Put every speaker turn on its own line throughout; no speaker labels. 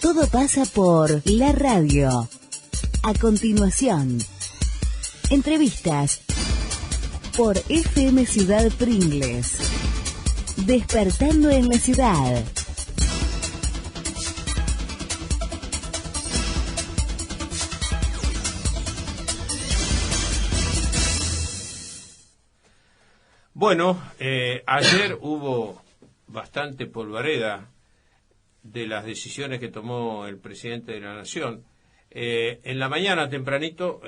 Todo pasa por la radio. A continuación, entrevistas por FM Ciudad Pringles. Despertando en la ciudad.
Bueno, ayer hubo bastante polvareda de las decisiones que tomó el presidente de la Nación. En la mañana, tempranito,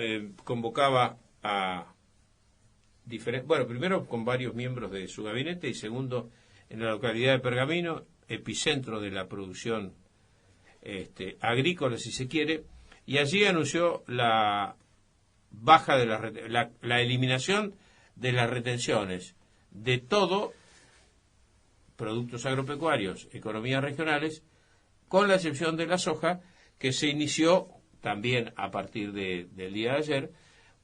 convocaba a diferentes... Bueno, primero con varios miembros de su gabinete y segundo en la localidad de Pergamino, epicentro de la producción agrícola, si se quiere, y allí anunció la baja de la eliminación de las retenciones de todo, productos agropecuarios, economías regionales, con la excepción de la soja, que se inició también a partir del día de ayer,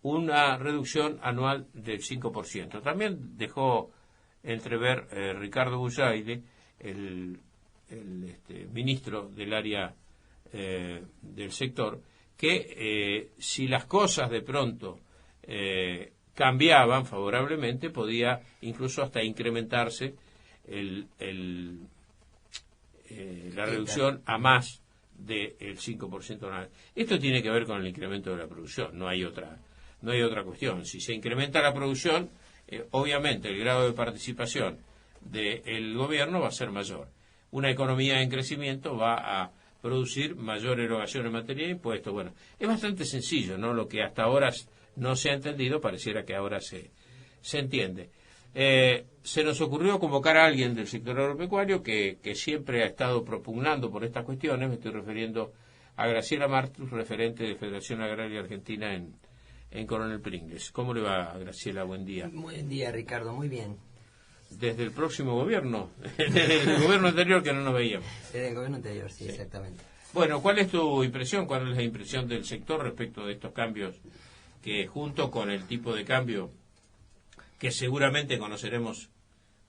una reducción anual del 5%. También dejó entrever Ricardo Bujaide, el ministro del área del sector, que si las cosas de pronto cambiaban favorablemente, podía incluso hasta incrementarse la reducción a más del 5% anual. Esto tiene que ver con el incremento de la producción, no hay otra cuestión. Si se incrementa la producción, obviamente el grado de participación del gobierno va a ser mayor. Una economía en crecimiento va a producir mayor erogación en materia de impuestos. Bueno, es bastante sencillo, ¿no? Lo que hasta ahora no se ha entendido, pareciera que ahora se entiende. Se nos ocurrió convocar a alguien del sector agropecuario que siempre ha estado propugnando por estas cuestiones. Me estoy refiriendo a Graciela Martus, referente de Federación Agraria Argentina en Coronel Pringles. ¿Cómo le va, Graciela? Buen día.
Buen día, Ricardo. Muy bien.
Desde el próximo gobierno, desde el gobierno anterior que no nos veíamos.
Desde el gobierno anterior, sí, exactamente.
Bueno, ¿cuál es tu impresión? ¿Cuál es la impresión del sector respecto de estos cambios que, junto con el tipo de cambio que seguramente conoceremos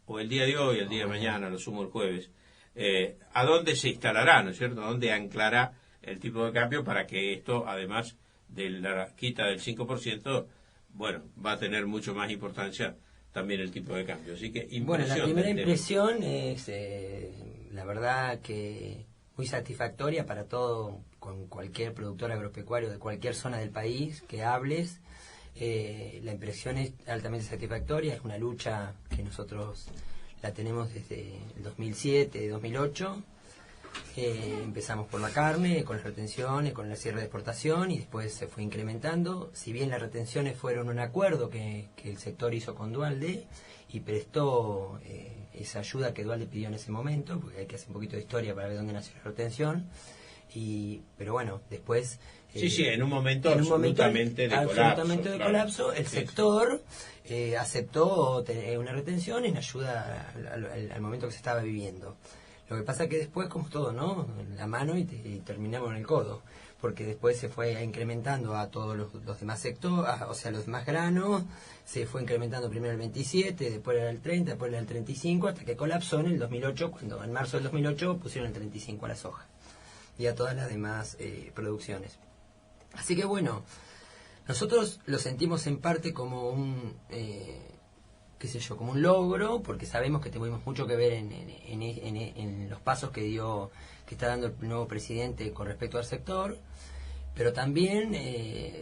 o el día de hoy, el día de mañana, lo sumo el jueves, a dónde se instalará, ¿no es cierto?, a dónde anclará el tipo de cambio para que esto, además de la quita del 5%, bueno, va a tener mucho más importancia también el tipo de cambio. Así que,
bueno, la primera impresión es, la verdad, que muy satisfactoria para todo, con cualquier productor agropecuario de cualquier zona del país que hables. La impresión es altamente satisfactoria. Es una lucha que nosotros la tenemos desde el 2007, 2008. Empezamos por la carne, con las retenciones, con el cierre de exportación, y después se fue incrementando. Si bien las retenciones fueron un acuerdo que el sector hizo con Duhalde y prestó esa ayuda que Duhalde pidió en ese momento, porque hay que hacer un poquito de historia para ver dónde nació la retención, pero bueno, después...
Sí, en un momento absolutamente de colapso,
el sector aceptó una retención en ayuda al momento que se estaba viviendo. Lo que pasa que después, como todo, ¿no?, la mano y terminamos en el codo, porque después se fue incrementando a todos los demás sectores, o sea, los demás granos, se fue incrementando primero el 27, después era el 30, después era el 35, hasta que colapsó en el 2008, cuando en marzo del 2008 pusieron el 35 a la soja y a todas las demás producciones. Así que bueno, nosotros lo sentimos en parte como un como un logro, porque sabemos que tuvimos mucho que ver en los pasos que está dando el nuevo presidente con respecto al sector, pero también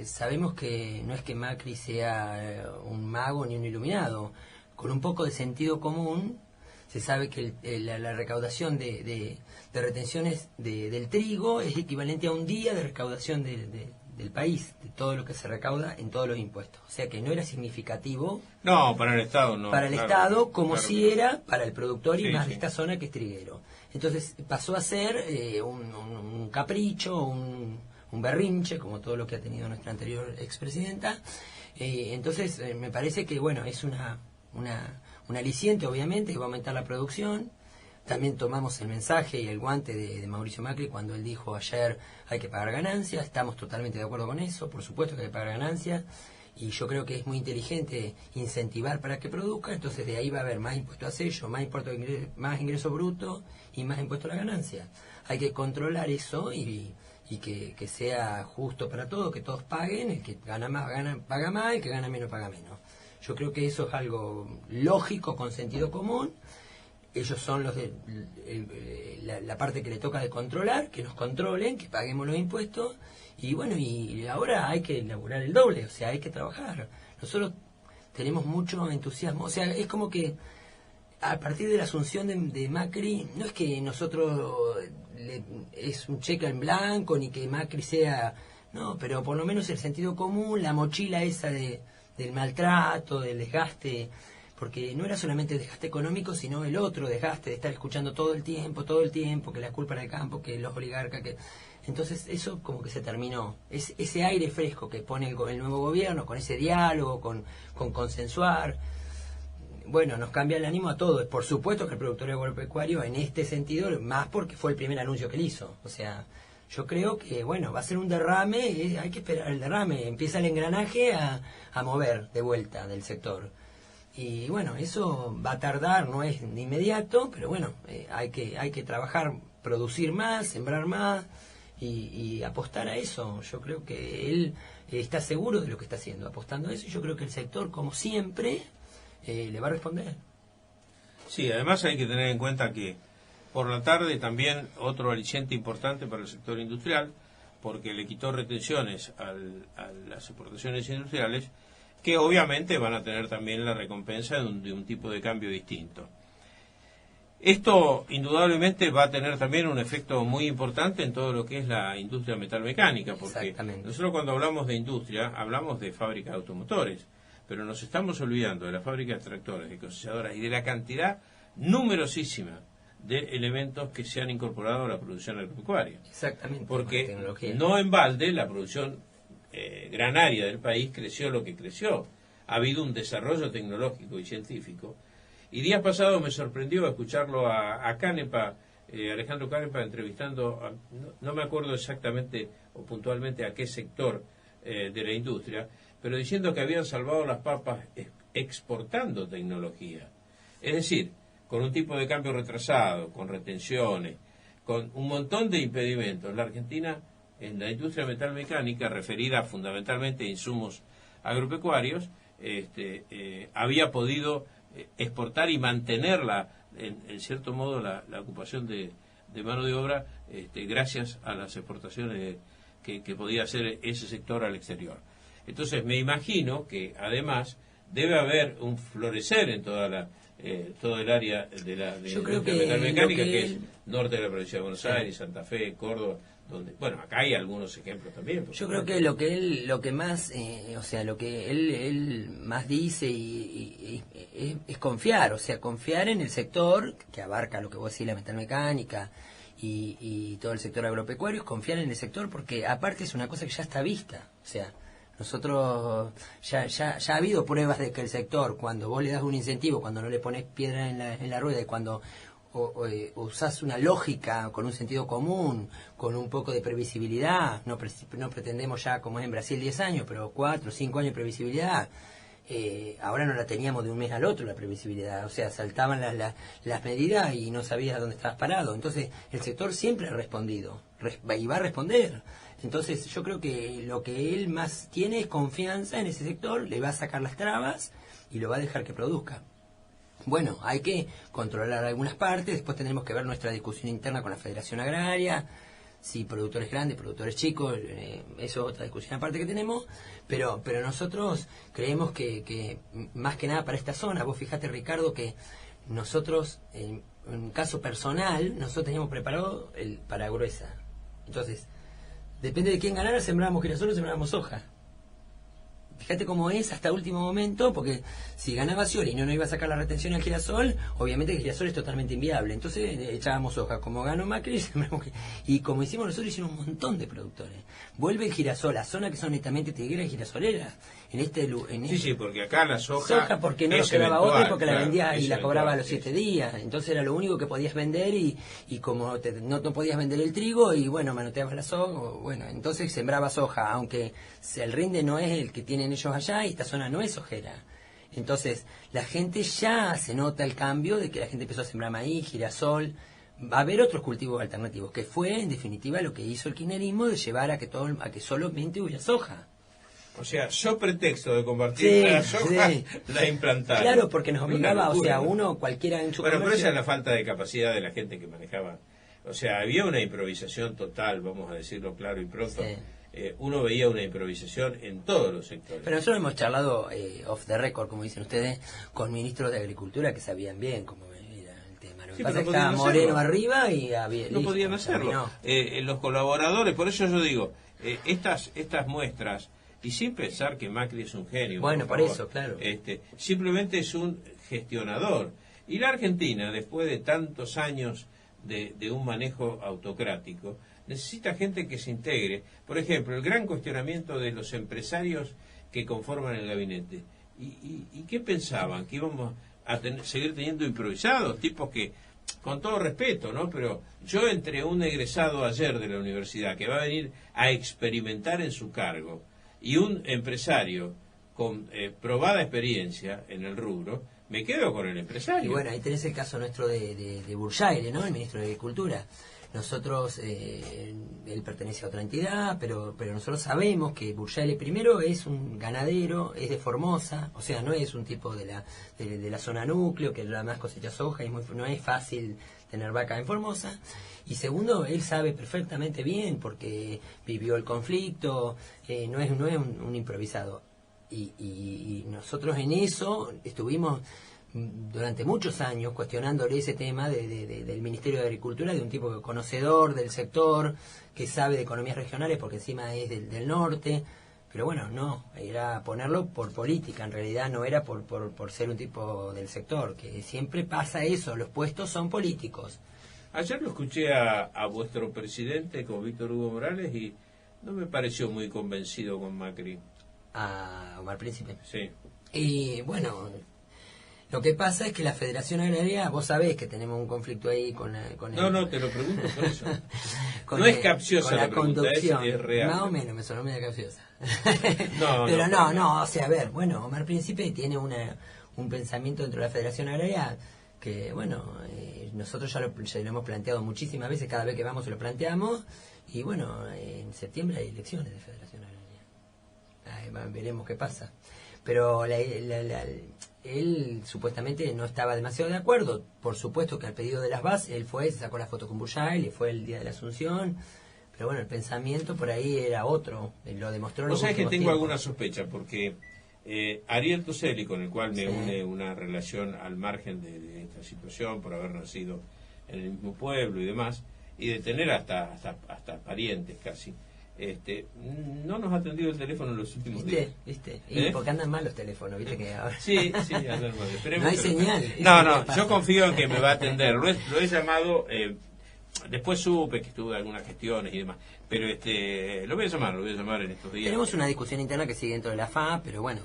sabemos que no es que Macri sea un mago ni un iluminado. Con un poco de sentido común se sabe que la recaudación de retenciones del trigo es equivalente a un día de recaudación del país, de todo lo que se recauda en todos los impuestos. O sea que no era significativo.
No, para el Estado no.
Para el Estado, como si era para el productor y más de esta zona que es triguero. Entonces pasó a ser un capricho, un berrinche, como todo lo que ha tenido nuestra anterior expresidenta. Entonces me parece que, bueno, es un aliciente, obviamente, que va a aumentar la producción. También tomamos el mensaje y el guante de Mauricio Macri cuando él dijo ayer hay que pagar ganancias. Estamos totalmente de acuerdo con eso, por supuesto que hay que pagar ganancias, y yo creo que es muy inteligente incentivar para que produzca, entonces de ahí va a haber más impuesto a sello, más ingreso bruto y más impuesto a la ganancia. Hay que controlar eso y que sea justo para todos, que todos paguen, el que gana más paga más, el que gana menos paga menos. Yo creo que eso es algo lógico, con sentido común. Ellos son los de la parte que le toca de controlar, que nos controlen, que paguemos los impuestos, y bueno, y ahora hay que elaborar el doble, o sea, hay que trabajar. Nosotros tenemos mucho entusiasmo, o sea, es como que a partir de la asunción de Macri, no es que nosotros es un cheque en blanco, ni que Macri sea, no, pero por lo menos el sentido común, la mochila esa del maltrato, del desgaste, porque no era solamente el desgaste económico, sino el otro desgaste de estar escuchando todo el tiempo, que la culpa era del campo, que los oligarcas, que... Entonces eso como que se terminó. Ese aire fresco que pone el nuevo gobierno, con ese diálogo, con consensuar, bueno, nos cambia el ánimo a todos. Por supuesto que el productor agropecuario en este sentido, más porque fue el primer anuncio que él hizo. O sea, yo creo que, bueno, va a ser un derrame, hay que esperar el derrame. Empieza el engranaje a mover de vuelta del sector. Y bueno, eso va a tardar, no es de inmediato, pero bueno, hay que trabajar, producir más, sembrar más y apostar a eso. Yo creo que él está seguro de lo que está haciendo, apostando a eso, y yo creo que el sector, como siempre, le va a responder.
Sí, además hay que tener en cuenta que por la tarde también otro aliciente importante para el sector industrial, porque le quitó retenciones a las exportaciones industriales, que obviamente van a tener también la recompensa de un tipo de cambio distinto. Esto indudablemente va a tener también un efecto muy importante en todo lo que es la industria metalmecánica, porque nosotros cuando hablamos de industria hablamos de fábricas de automotores, pero nos estamos olvidando de la fábrica de tractores, de cosechadoras y de la cantidad numerosísima de elementos que se han incorporado a la producción agropecuaria.
Exactamente.
Porque no en balde la producción granaria del país creció lo que creció. Ha habido un desarrollo tecnológico y científico. Y días pasados me sorprendió escucharlo a Canepa, Alejandro Canepa, entrevistando, no me acuerdo exactamente o puntualmente a qué sector de la industria, pero diciendo que habían salvado las papas exportando tecnología. Es decir, con un tipo de cambio retrasado, con retenciones, con un montón de impedimentos. La Argentina, en la industria metalmecánica, referida fundamentalmente a insumos agropecuarios, había podido exportar y mantenerla, en cierto modo, la ocupación de mano de obra, gracias a las exportaciones que podía hacer ese sector al exterior. Entonces, me imagino que, además, debe haber un florecer en todo el área de la industria metalmecánica, que es norte de la provincia de Buenos Aires, Santa Fe, Córdoba, donde, bueno, acá hay algunos ejemplos también.
Yo creo que lo que más, o sea, lo que él más dice es confiar, o sea, confiar en el sector que abarca lo que vos decís, la metalmecánica y todo el sector agropecuario, es confiar en el sector, porque aparte es una cosa que ya está vista, o sea, nosotros ya ha habido pruebas de que el sector, cuando vos le das un incentivo, cuando no le pones piedra en la rueda, y cuando usás una lógica con un sentido común, con un poco de previsibilidad, no pretendemos ya, como es en Brasil, 10 años, pero 4 o 5 años de previsibilidad. Ahora no la teníamos de un mes al otro, la previsibilidad, o sea, saltaban las medidas y no sabías dónde estabas parado. Entonces el sector siempre ha respondido y va a responder. Entonces yo creo que lo que él más tiene es confianza en ese sector, le va a sacar las trabas y lo va a dejar que produzca. Bueno, hay que controlar algunas partes, después tendremos que ver nuestra discusión interna con la Federación Agraria, si productores grandes, productores chicos, eso es otra discusión aparte que tenemos, pero nosotros creemos que más que nada para esta zona, vos fijate, Ricardo, que nosotros, en un caso personal, nosotros teníamos preparado el Paragruesa. Entonces, depende de quién ganara, sembrábamos girasol o sembrábamos soja. Fíjate cómo es hasta último momento, porque si ganaba Scioli y no iba a sacar la retención al girasol, obviamente el girasol es totalmente inviable. Entonces echábamos hoja. Como ganó Macri, y como hicimos nosotros, hicimos un montón de productores. Vuelve el girasol a zonas que son netamente tigueras y girasoleras.
Sí, porque acá la soja
porque no nos quedaba otra, porque la vendía y la cobraba a los 7
sí.
días. Entonces era lo único que podías vender, y como no podías vender el trigo, y bueno, manoteabas la soja. Bueno, entonces sembraba soja, aunque el rinde no es el que tienen tienen ellos allá y esta zona no es sojera. Entonces, la gente ya se nota el cambio de que la gente empezó a sembrar maíz, girasol. Va a haber otros cultivos alternativos, que fue, en definitiva, lo que hizo el kirchnerismo de llevar a que solamente hubiera soja.
O sea, yo pretexto de compartir la soja, la implantaron.
Claro, porque nos obligaba, o sea, uno, cualquiera en su
Bueno, pero
comercio...
esa es la falta de capacidad de la gente que manejaba. O sea, había una improvisación total, vamos a decirlo claro y pronto.
Sí.
Uno veía una improvisación en todos los sectores.
Pero nosotros hemos charlado off the record, como dicen ustedes, con ministros de Agricultura que sabían bien cómo era el tema. Lo que pasa es que estaba Moreno arriba y había...
No podían hacerlo. Los colaboradores, por eso yo digo, estas muestras, y sin pensar que Macri es un genio.
Bueno, por
favor,
eso, claro.
Simplemente es un gestionador. Y la Argentina, después de tantos años de un manejo autocrático, necesita gente que se integre. Por ejemplo, el gran cuestionamiento de los empresarios que conforman el gabinete. ¿Y qué pensaban? ¿Que íbamos a seguir teniendo improvisados? Tipos que, con todo respeto, ¿no? Pero yo entre un egresado ayer de la universidad que va a venir a experimentar en su cargo y un empresario con probada experiencia en el rubro, me quedo con el empresario.
Y bueno, ahí tenés el caso nuestro de Burjaire, ¿no? El ministro de Agricultura. Nosotros, él pertenece a otra entidad, pero nosotros sabemos que Burjaire primero es un ganadero, es de Formosa, o sea, no es un tipo de la zona núcleo, que además cosecha soja, y no es fácil tener vaca en Formosa. Y segundo, él sabe perfectamente bien, porque vivió el conflicto, no es un improvisado. Y nosotros en eso estuvimos durante muchos años cuestionándole ese tema del Ministerio de Agricultura, de un tipo conocedor del sector, que sabe de economías regionales porque encima es del norte, pero bueno, no, era ponerlo por política, en realidad no era por ser un tipo del sector, que siempre pasa eso, los puestos son políticos.
Ayer lo escuché a vuestro presidente, con Víctor Hugo Morales, y no me pareció muy convencido con Macri.
A Omar Príncipe.
Sí.
Y bueno, lo que pasa es que la Federación Agraria, vos sabés que tenemos un conflicto ahí con
No, te lo pregunto por eso. No es capciosa la pregunta, es real.
Más o menos, me sonó media capciosa.
Pero
no, o sea, a ver, bueno, Omar Príncipe tiene un pensamiento dentro de la Federación Agraria que, bueno, nosotros ya lo hemos planteado muchísimas veces, cada vez que vamos se lo planteamos, y bueno, en septiembre hay elecciones de Federación Agraria. Veremos qué pasa. Pero él supuestamente no estaba demasiado de acuerdo. Por supuesto que al pedido de las bases, él fue, se sacó la foto con Burjaire, y fue el día de la Asunción. Pero bueno, el pensamiento por ahí era otro. Lo demostró en los
últimos tiempos. Tengo alguna sospecha, porque Ariel Toselli, con el cual me une una relación al margen de esta situación, por haber nacido en el mismo pueblo y demás, y de tener hasta parientes casi, no nos ha atendido el teléfono en los últimos días.
¿Viste? Y porque andan mal los teléfonos, ¿viste? Que ahora...
Sí, andan mal.
No hay señal.
No, yo confío en que me va a atender. Lo he llamado, después supe que estuve algunas gestiones y demás, pero lo voy a llamar en estos días.
Tenemos una discusión interna que sigue dentro de la FA, pero bueno,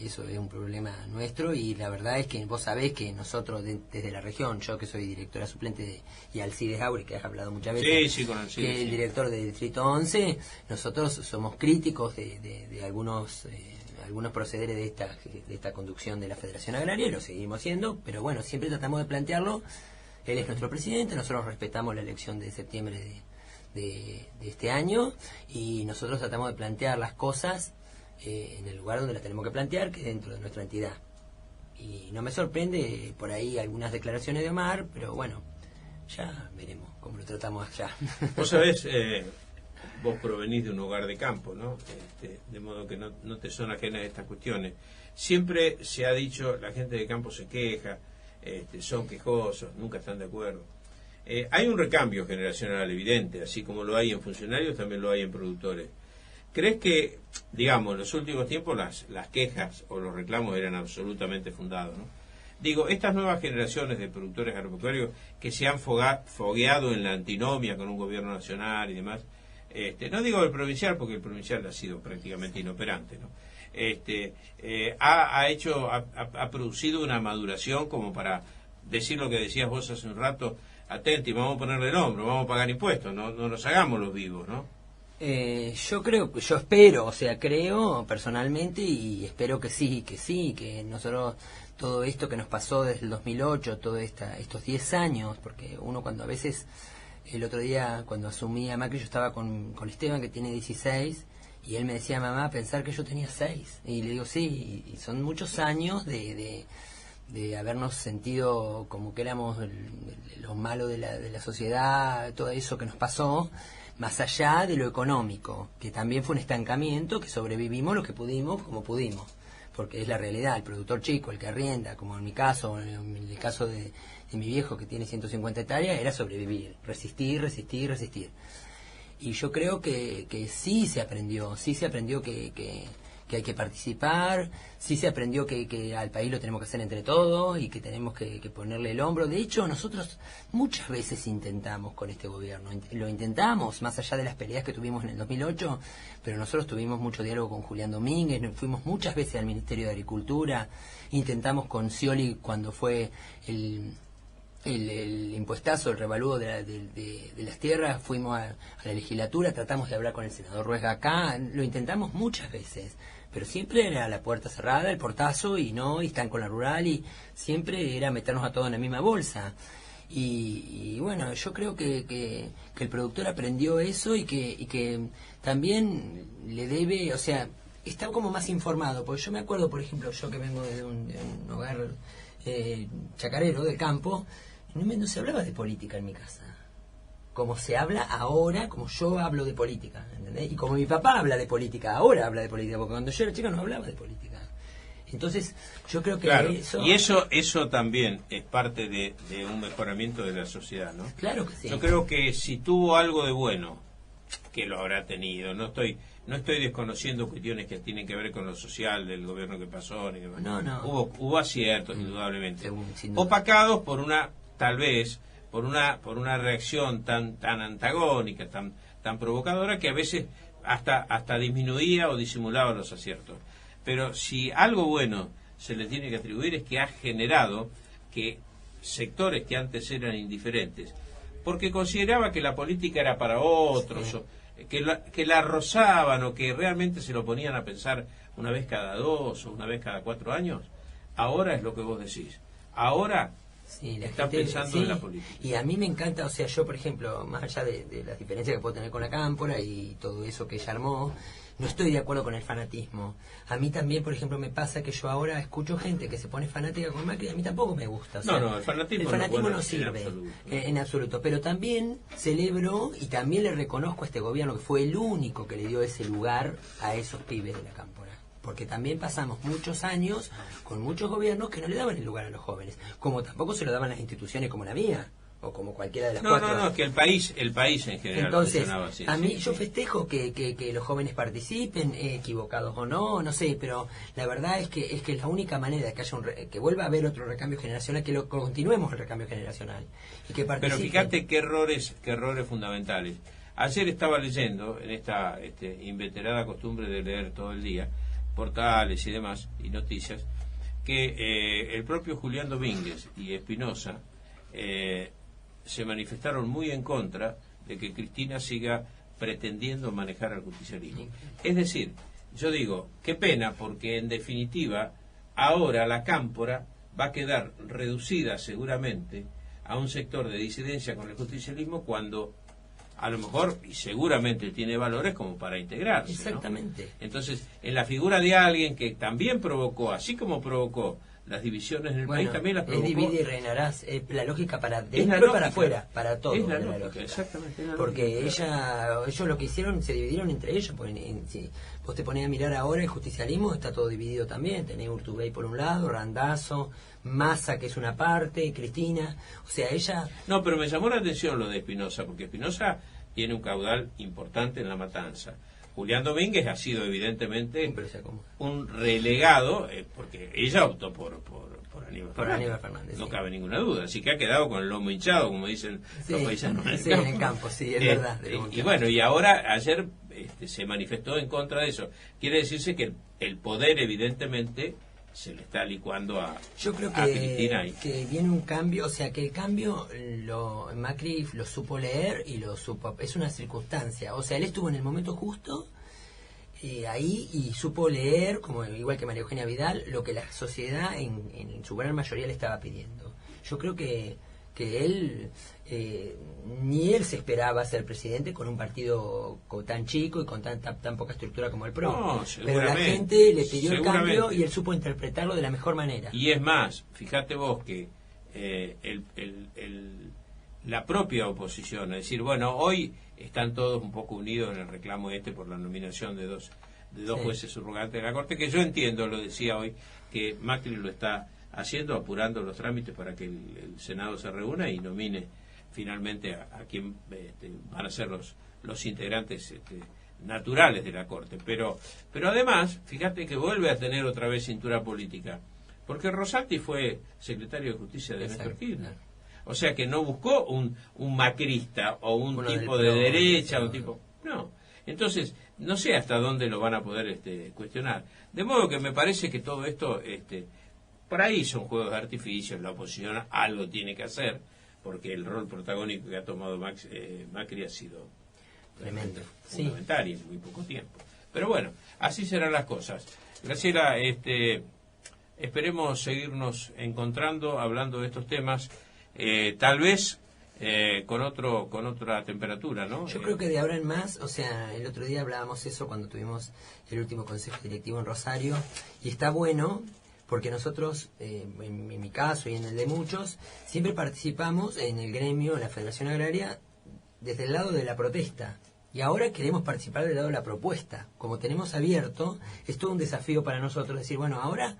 eso es un problema nuestro, y la verdad es que vos sabés que nosotros desde la región, yo que soy directora suplente y Alcides Auri, que has hablado muchas veces,
sí, con Alcides,
que es el director del Distrito 11, nosotros somos críticos de algunos procederes de esta conducción de la Federación Agraria, y lo seguimos siendo, pero bueno, siempre tratamos de plantearlo. Él es nuestro presidente, nosotros respetamos la elección de septiembre de este año, y nosotros tratamos de plantear las cosas en el lugar donde las tenemos que plantear, que es dentro de nuestra entidad. Y no me sorprende por ahí algunas declaraciones de Omar, pero bueno, ya veremos cómo lo tratamos allá.
Vos sabés, vos provenís de un hogar de campo, ¿no? De modo que no te son ajenas estas cuestiones. Siempre se ha dicho, la gente de campo se queja, son quejosos, nunca están de acuerdo. Hay un recambio generacional evidente, así como lo hay en funcionarios, también lo hay en productores. ¿Crees que, digamos, en los últimos tiempos las quejas o los reclamos eran absolutamente fundados, ¿no? Digo, estas nuevas generaciones de productores agropecuarios que se han fogueado en la antinomia con un gobierno nacional y demás, no digo el provincial, porque el provincial ha sido prácticamente inoperante, ¿no? Ha producido una maduración como para decir lo que decías vos hace un rato: atenti, vamos a ponerle nombre, vamos a pagar impuestos, no nos hagamos los vivos, ¿no?
Yo espero, o sea, creo personalmente y espero que sí, que nosotros todo esto que nos pasó desde el 2008, estos 10 años, porque uno cuando a veces, el otro día cuando asumí a Macri yo estaba con Esteban que tiene 16 y él me decía, mamá, pensar que yo tenía 6, y le digo, sí, y son muchos años de habernos sentido como que éramos los malos de la sociedad, todo eso que nos pasó, más allá de lo económico, que también fue un estancamiento, que sobrevivimos lo que pudimos, como pudimos, porque es la realidad, el productor chico, el que arrienda, como en mi caso, en el caso de mi viejo que tiene 150 hectáreas, era sobrevivir, resistir. Y yo creo que sí se aprendió que hay que participar, sí se aprendió que al país lo tenemos que hacer entre todos y que tenemos que ponerle el hombro. De hecho, nosotros muchas veces intentamos con este gobierno, lo intentamos, más allá de las peleas que tuvimos en el 2008, pero nosotros tuvimos mucho diálogo con Julián Domínguez, nos fuimos muchas veces al Ministerio de Agricultura, intentamos con Scioli cuando fue el impuestazo, el revalúo de las tierras, fuimos a la legislatura, tratamos de hablar con el senador Ruesga acá, lo intentamos muchas veces, pero siempre era la puerta cerrada, el portazo y están con la rural y siempre era meternos a todos en la misma bolsa. Y bueno, yo creo que el productor aprendió eso y que también le debe, o sea, está como más informado, porque yo me acuerdo, por ejemplo, yo que vengo de un hogar chacarero, del campo, no se hablaba de política en mi casa, como se habla ahora, como yo hablo de política, ¿entendés? Y como mi papá habla de política, ahora habla de política, porque cuando yo era chica no hablaba de política. Entonces, yo creo que
claro, y eso también es parte de un mejoramiento de la sociedad, ¿no?
Claro que sí.
Yo creo que si tuvo algo de bueno, que lo habrá tenido, no estoy desconociendo cuestiones que tienen que ver con lo social del gobierno que pasó, ni demás.
No.
Hubo aciertos, indudablemente,
sin duda.
opacados por una, tal vez, por una reacción tan antagónica, tan provocadora, que a veces hasta disminuía o disimulaba los aciertos. Pero si algo bueno se le tiene que atribuir es que ha generado que sectores que antes eran indiferentes, porque consideraba que la política era para otros, sí, que la rozaban o que realmente se lo ponían a pensar una vez cada 2 o una vez cada 4 años, ahora es lo que vos decís. Ahora
sí,
están pensando en la política.
Y a mí me encanta, o sea, yo por ejemplo, más allá de las diferencias que puedo tener con la Cámpora y todo eso que ella armó, no estoy de acuerdo con el fanatismo. A mí también, por ejemplo, me pasa que yo ahora escucho gente que se pone fanática con Macri, a mí tampoco me gusta. O sea,
el fanatismo
no sirve en absoluto. Pero también celebro y también le reconozco a este gobierno que fue el único que le dio ese lugar a esos pibes de la Cámpora. Porque también pasamos muchos años con muchos gobiernos que no le daban el lugar a los jóvenes, como tampoco se lo daban las instituciones como la mía o como cualquiera de las cuatro.
No, que el país en general.
Entonces,
así,
a mí yo festejo que los jóvenes participen, equivocados o no sé, pero la verdad es que es la única manera de que haya que vuelva a haber otro recambio generacional, que continuemos el recambio generacional y que participen.
Pero fíjate qué errores fundamentales. Ayer estaba leyendo en esta inveterada costumbre de leer todo el día portales y demás y noticias, que el propio Julián Domínguez y Espinosa se manifestaron muy en contra de que Cristina siga pretendiendo manejar al justicialismo. Es decir, yo digo, qué pena, porque en definitiva ahora la Cámpora va a quedar reducida seguramente a un sector de disidencia con el justicialismo, cuando a lo mejor y seguramente tiene valores como para integrarse.
Exactamente.
¿No? Entonces, en la figura de alguien que también provocó, así como provocó las divisiones en el país, también las provocó.
Es divide y reinarás, es la lógica para dentro y para afuera, para todo.
Es la lógica, exactamente.
Porque ellos lo que hicieron, se dividieron entre ellos. Si vos te ponés a mirar ahora, el justicialismo está todo dividido también. Tenés Urtubey por un lado, Randazzo, Massa, que es una parte, Cristina. O sea, ella...
No, pero me llamó la atención lo de Espinosa, porque Espinosa tiene un caudal importante en La Matanza. Julián Domínguez ha sido evidentemente un relegado, porque ella optó por Aníbal Fernández. No cabe ninguna duda, así que ha quedado con el lomo hinchado, como dicen los paisanos
en el campo. Sí, es verdad.
Y bueno, y ahora ayer se manifestó en contra de eso. Quiere decirse que el poder evidentemente se le está licuando a
Yo creo
a Cristina.
que viene un cambio, o sea, que el cambio Macri lo supo leer y lo supo, es una circunstancia, o sea, él estuvo en el momento justo ahí y supo leer, como igual que María Eugenia Vidal, lo que la sociedad en su gran mayoría le estaba pidiendo. Yo creo que él, ni él se esperaba ser presidente con un partido tan chico y con tan poca estructura como el PRO.
No,
pero la gente le pidió el cambio y él supo interpretarlo de la mejor manera.
Y es más, fíjate vos que la propia oposición, es decir, bueno, hoy están todos un poco unidos en el reclamo por la nominación de dos sí, jueces subrogantes de la Corte, que yo entiendo, lo decía hoy, que Macri lo está haciendo, apurando los trámites para que el Senado se reúna y nomine finalmente a quien van a ser los integrantes naturales de la Corte. Pero además, fíjate que vuelve a tener otra vez cintura política, porque Rosati fue secretario de Justicia de Néstor Kirchner. O sea que no buscó un macrista o un tipo de derecha, un tipo... No. Entonces, no sé hasta dónde lo van a poder cuestionar. De modo que me parece que todo esto... por ahí son juegos de artificios, la oposición algo tiene que hacer, porque el rol protagónico que ha tomado Macri ha sido
tremendo,
fundamental y en muy poco tiempo. Pero bueno, así serán las cosas. Graciela, esperemos seguirnos encontrando, hablando de estos temas, tal vez con otra temperatura, ¿no?
Yo creo que de ahora en más, o sea, el otro día hablábamos eso cuando tuvimos el último consejo directivo en Rosario, y está bueno... porque nosotros, en mi caso y en el de muchos, siempre participamos en el gremio, en la Federación Agraria, desde el lado de la protesta. Y ahora queremos participar del lado de la propuesta. Como tenemos abierto, es todo un desafío para nosotros decir, bueno, ahora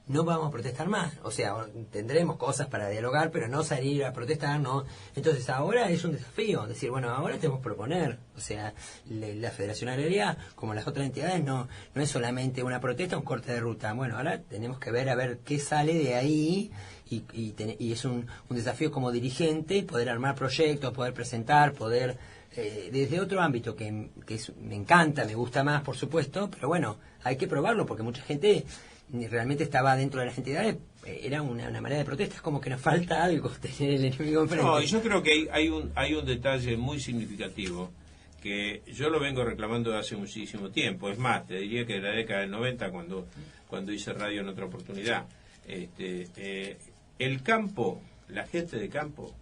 no vamos a protestar más. O sea, tendremos cosas para dialogar, pero no salir a protestar, no. Entonces ahora es un desafío, decir, bueno, ahora tenemos que proponer. O sea, la Federación Agraria, como las otras entidades, no es solamente una protesta, un corte de ruta. Bueno, ahora tenemos que ver a ver qué sale de ahí y es un desafío como dirigente, poder armar proyectos, poder presentar, poder... desde otro ámbito que me encanta, me gusta más, por supuesto, pero bueno, hay que probarlo porque mucha gente... realmente estaba dentro de las entidades, era una manera de protesta, es como que nos falta algo, tener el enemigo enfrente.
No, yo creo que hay un detalle muy significativo que yo lo vengo reclamando desde hace muchísimo tiempo. Es más, te diría que de la década del 90, cuando hice radio en otra oportunidad. El campo, la gente de campo,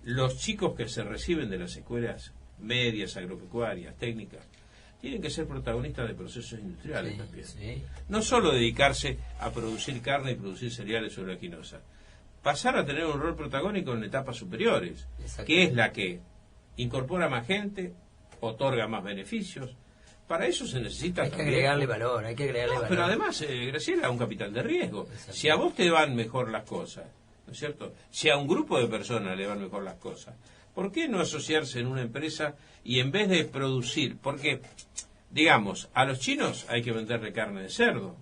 los chicos que se reciben de las escuelas medias, agropecuarias, técnicas, tienen que ser protagonistas de procesos industriales también.
Sí.
No solo dedicarse a producir carne y producir cereales oleaginosas. Pasar a tener un rol protagónico en etapas superiores, que es la que incorpora más gente, otorga más beneficios. Para eso se necesita
hay que agregarle valor, hay que agregarle valor.
Pero además, Graciela, un capital de riesgo. Si a vos te van mejor las cosas, ¿no es cierto? Si a un grupo de personas le van mejor las cosas, ¿por qué no asociarse en una empresa y en vez de producir? Porque, digamos, a los chinos hay que venderle carne de cerdo.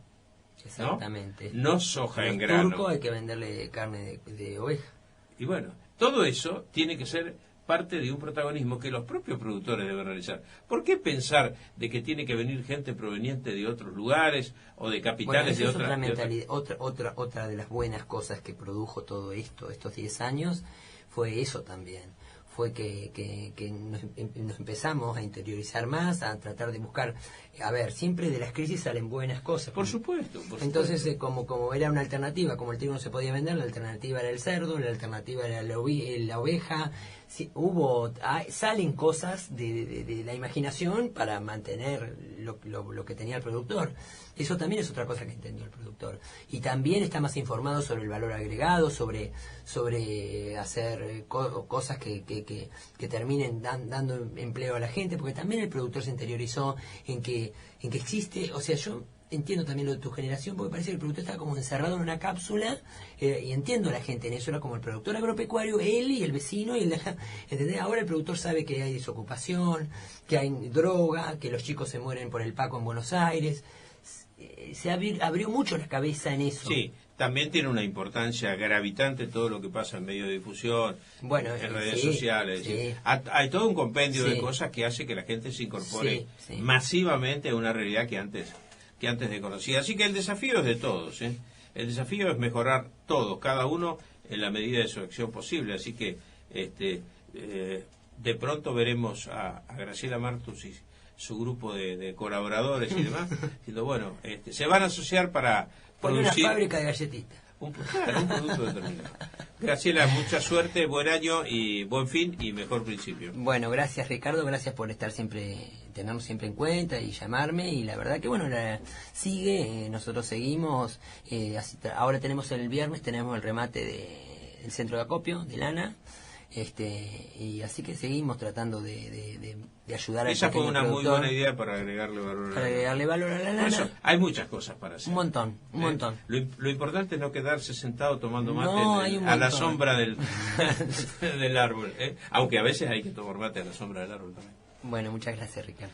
Exactamente.
No soja
a
en
los
grano.
turcos hay que venderle carne de oveja.
Y bueno, todo eso tiene que ser parte de un protagonismo que los propios productores deben realizar. ¿Por qué pensar de que tiene que venir gente proveniente de otros lugares o de capitales de otras...
Otra de las buenas cosas que produjo todo esto, estos 10 años, fue eso también. Fue que nos empezamos a interiorizar más, a tratar de buscar, a ver, siempre de las crisis salen buenas cosas.
Por supuesto.
Entonces, como era una alternativa, como el trigo no se podía vender, la alternativa era el cerdo, la alternativa era la oveja. Sí, salen cosas de la imaginación para mantener lo que tenía el productor. Eso también es otra cosa que entendió el productor. Y también está más informado sobre el valor agregado, sobre hacer cosas que terminen dando empleo a la gente, porque también el productor se interiorizó en que existe, o sea, yo entiendo también lo de tu generación, porque parece que el productor está como encerrado en una cápsula, y entiendo a la gente en eso, era como el productor agropecuario, él y el vecino, ¿entendés? Ahora el productor sabe que hay desocupación, que hay droga, que los chicos se mueren por el Paco en Buenos Aires. Se abrió mucho la cabeza en eso.
Sí, también tiene una importancia gravitante todo lo que pasa en medios de difusión, en redes sociales.
Sí.
Hay todo un compendio de cosas que hace que la gente se incorpore masivamente a una realidad que antes que antes desconocía. Así que el desafío es de todos, ¿eh? El desafío es mejorar todos, cada uno en la medida de su acción posible. Así que de pronto veremos a Graciela Martus y su grupo de colaboradores y demás, diciendo, bueno, se van a asociar para producir
una fábrica de galletitas.
un producto determinado. Graciela, mucha suerte, buen año y buen fin y mejor principio.
Bueno, gracias Ricardo, gracias por estar siempre, tenernos siempre en cuenta y llamarme, y la verdad que bueno, sigue, nosotros seguimos, ahora tenemos el viernes, tenemos el remate del centro de acopio, de lana, y así que seguimos tratando de ayudar a
esa fue una
productor,
muy buena idea para agregarle valor
para agregarle valor a la lana.
Por eso, hay muchas cosas para hacer.
Un montón.
Lo importante es no quedarse sentado tomando mate
hay un
a la
montón.
sombra del árbol, aunque a veces hay que tomar mate a la sombra del árbol también.
Bueno, muchas gracias Ricardo.